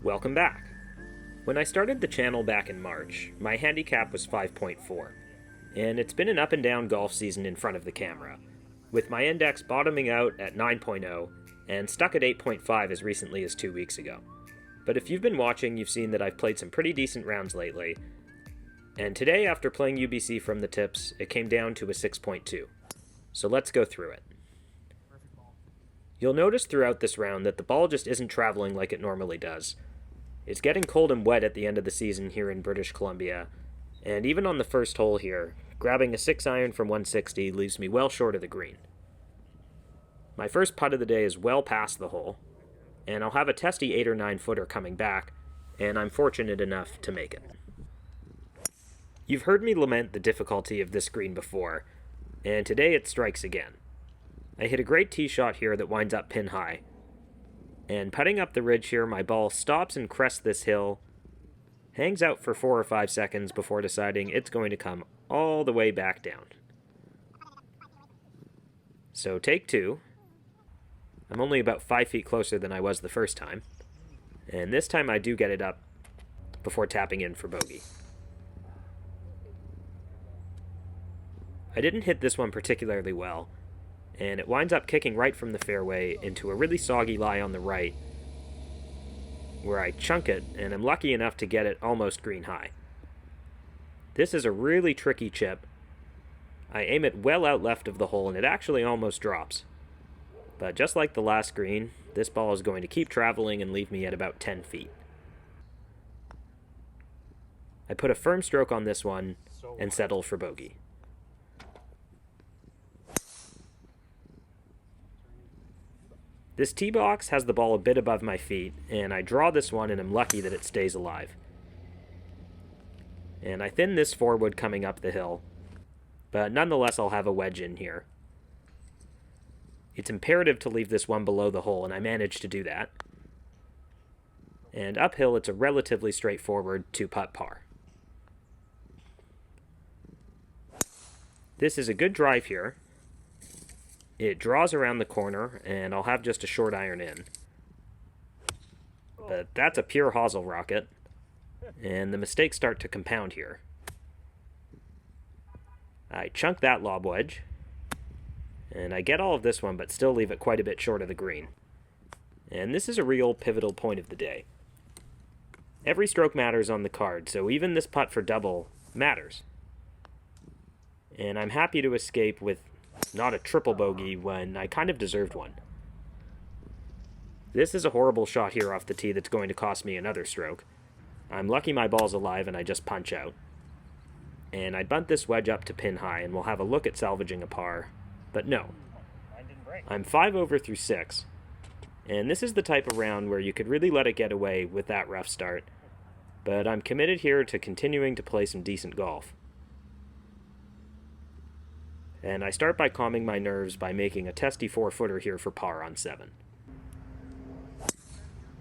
Welcome back. When I started the channel back in March, my handicap was 5.4, and it's been an up and down golf season in front of the camera, with my index bottoming out at 9.0 and stuck at 8.5 as recently as 2 weeks ago. But if you've been watching, you've seen that I've played some pretty decent rounds lately, and today after playing UBC from the tips, it came down to a 6.2. So let's go through it. You'll notice throughout this round that the ball just isn't traveling like it normally does. It's getting cold and wet at the end of the season here in British Columbia, and even on the first hole here, grabbing a 6-iron from 160 leaves me well short of the green. My first putt of the day is well past the hole, and I'll have a testy 8 or 9 footer coming back, and I'm fortunate enough to make it. You've heard me lament the difficulty of this green before, and today it strikes again. I hit a great tee shot here that winds up pin high, and putting up the ridge here, my ball stops and crests this hill, hangs out for 4 or 5 seconds before deciding it's going to come all the way back down. So take 2. I'm only about 5 feet closer than I was the first time, and this time I do get it up before tapping in for bogey. I didn't hit this one particularly well, and it winds up kicking right from the fairway into a really soggy lie on the right, where I chunk it, and I'm lucky enough to get it almost green high. This is a really tricky chip. I aim it well out left of the hole, and it actually almost drops. But just like the last green, this ball is going to keep traveling and leave me at about 10 feet. I put a firm stroke on this one and settle for bogey. This tee box has the ball a bit above my feet, and I draw this one and am lucky that it stays alive. And I thin this forward coming up the hill, but nonetheless I'll have a wedge in here. It's imperative to leave this one below the hole, and I managed to do that. And uphill it's a relatively straightforward 2-putt par. This is a good drive here. It draws around the corner, and I'll have just a short iron in. But that's a pure hosel rocket, and the mistakes start to compound here. I chunk that lob wedge, and I get all of this one, but still leave it quite a bit short of the green. And this is a real pivotal point of the day. Every stroke matters on the card, so even this putt for double matters. And I'm happy to escape with not a triple bogey when I kind of deserved one. This is a horrible shot here off the tee that's going to cost me another stroke. I'm lucky my ball's alive and I just punch out. And I bunt this wedge up to pin high and we'll have a look at salvaging a par. But no. I'm 5 over through 6. And this is the type of round where you could really let it get away with that rough start. But I'm committed here to continuing to play some decent golf. And I start by calming my nerves by making a testy 4-footer here for par on 7.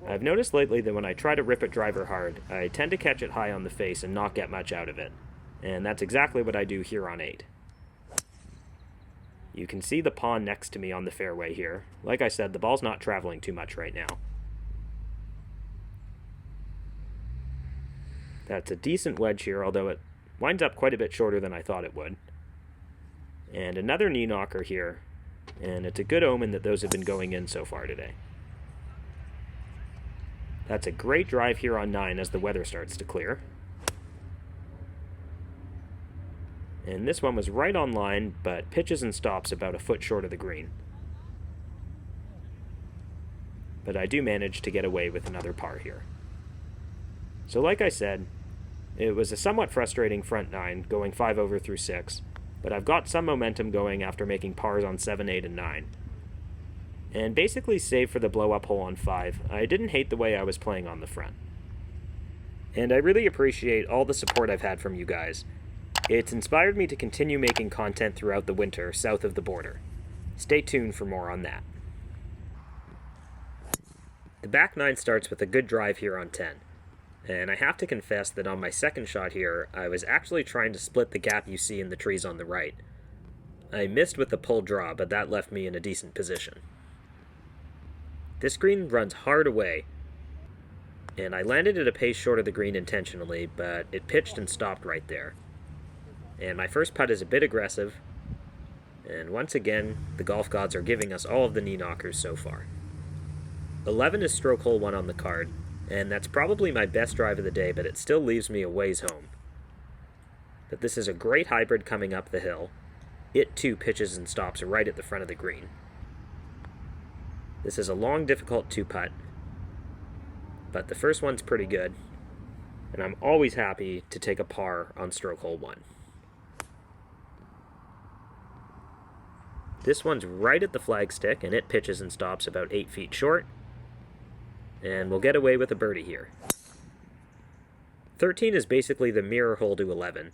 I've noticed lately that when I try to rip it driver hard, I tend to catch it high on the face and not get much out of it. And that's exactly what I do here on 8. You can see the pond next to me on the fairway here. Like I said, the ball's not traveling too much right now. That's a decent wedge here, although it winds up quite a bit shorter than I thought it would. And another knee knocker here, and it's a good omen that those have been going in so far today. That's a great drive here on 9 as the weather starts to clear. And this one was right on line, but pitches and stops about a foot short of the green. But I do manage to get away with another par here. So like I said, it was a somewhat frustrating front 9, going 5 over through 6. But I've got some momentum going after making pars on 7, 8, and 9. And basically save for the blow-up hole on 5, I didn't hate the way I was playing on the front. And I really appreciate all the support I've had from you guys. It's inspired me to continue making content throughout the winter south of the border. Stay tuned for more on that. The back 9 starts with a good drive here on 10. And I have to confess that on my second shot here, I was actually trying to split the gap you see in the trees on the right. I missed with the pull draw, but that left me in a decent position. This green runs hard away, And I landed at a pace short of the green intentionally, but it pitched and stopped right there. And my first putt is a bit aggressive, and once again, the golf gods are giving us all of the knee knockers so far. 11 is stroke hole 1 on the card, and that's probably my best drive of the day, but it still leaves me a ways home. But this is a great hybrid coming up the hill. It too pitches and stops right at the front of the green. This is a long, difficult 2-putt, but the first one's pretty good, and I'm always happy to take a par on stroke hole 1. This one's right at the flagstick, and it pitches and stops about 8 feet short, and we'll get away with a birdie here. 13 is basically the mirror hole to 11,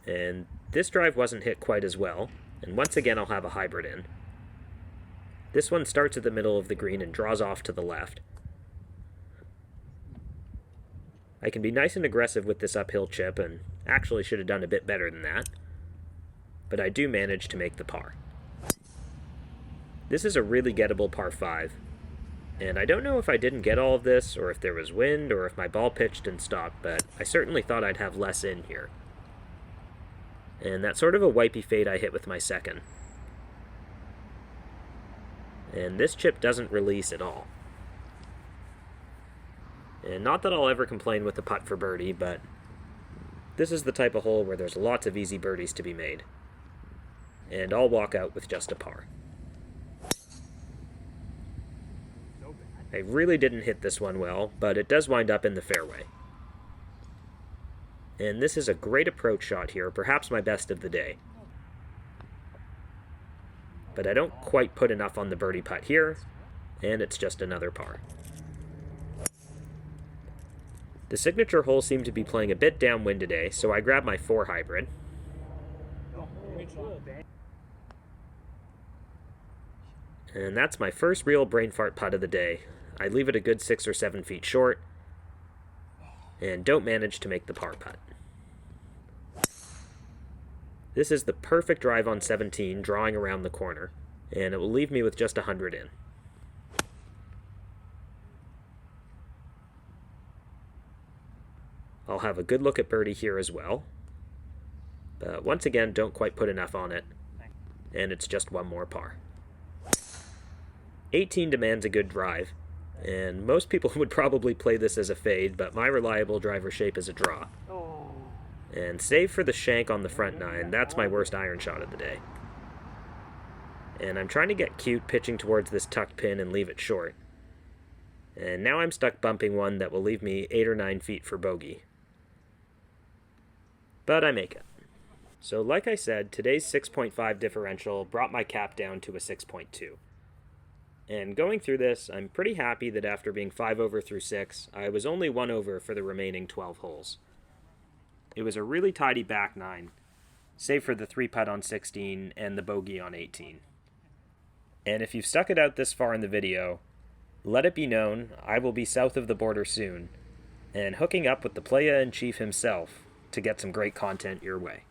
and this drive wasn't hit quite as well, and once again I'll have a hybrid in. This one starts at the middle of the green and draws off to the left. I can be nice and aggressive with this uphill chip, and actually should have done a bit better than that, but I do manage to make the par. This is a really gettable par 5, and I don't know if I didn't get all of this, or if there was wind, or if my ball pitched and stopped, but I certainly thought I'd have less in here. And that's sort of a wipey fade I hit with my second. And this chip doesn't release at all. And not that I'll ever complain with the putt for birdie, but this is the type of hole where there's lots of easy birdies to be made. And I'll walk out with just a par. I really didn't hit this one well, but it does wind up in the fairway. And this is a great approach shot here, perhaps my best of the day. But I don't quite put enough on the birdie putt here, and it's just another par. The signature hole seemed to be playing a bit downwind today, so I grabbed my 4 hybrid. And that's my first real brain fart putt of the day. I leave it a good 6 or 7 feet short, and don't manage to make the par putt. This is the perfect drive on 17, drawing around the corner, and it will leave me with just 100 in. I'll have a good look at birdie here as well, but once again, don't quite put enough on it, and it's just one more par. 18 demands a good drive, and most people would probably play this as a fade, but my reliable driver shape is a draw. And save for the shank on the front 9, that's my worst iron shot of the day. And I'm trying to get cute pitching towards this tucked pin and leave it short. And now I'm stuck bumping one that will leave me 8 or 9 feet for bogey. But I make it. So like I said, today's 6.5 differential brought my cap down to a 6.2. And going through this, I'm pretty happy that after being 5 over through 6, I was only 1 over for the remaining 12 holes. It was a really tidy back 9, save for the 3-putt on 16 and the bogey on 18. And if you've stuck it out this far in the video, let it be known I will be south of the border soon, and hooking up with the playa-in-chief himself to get some great content your way.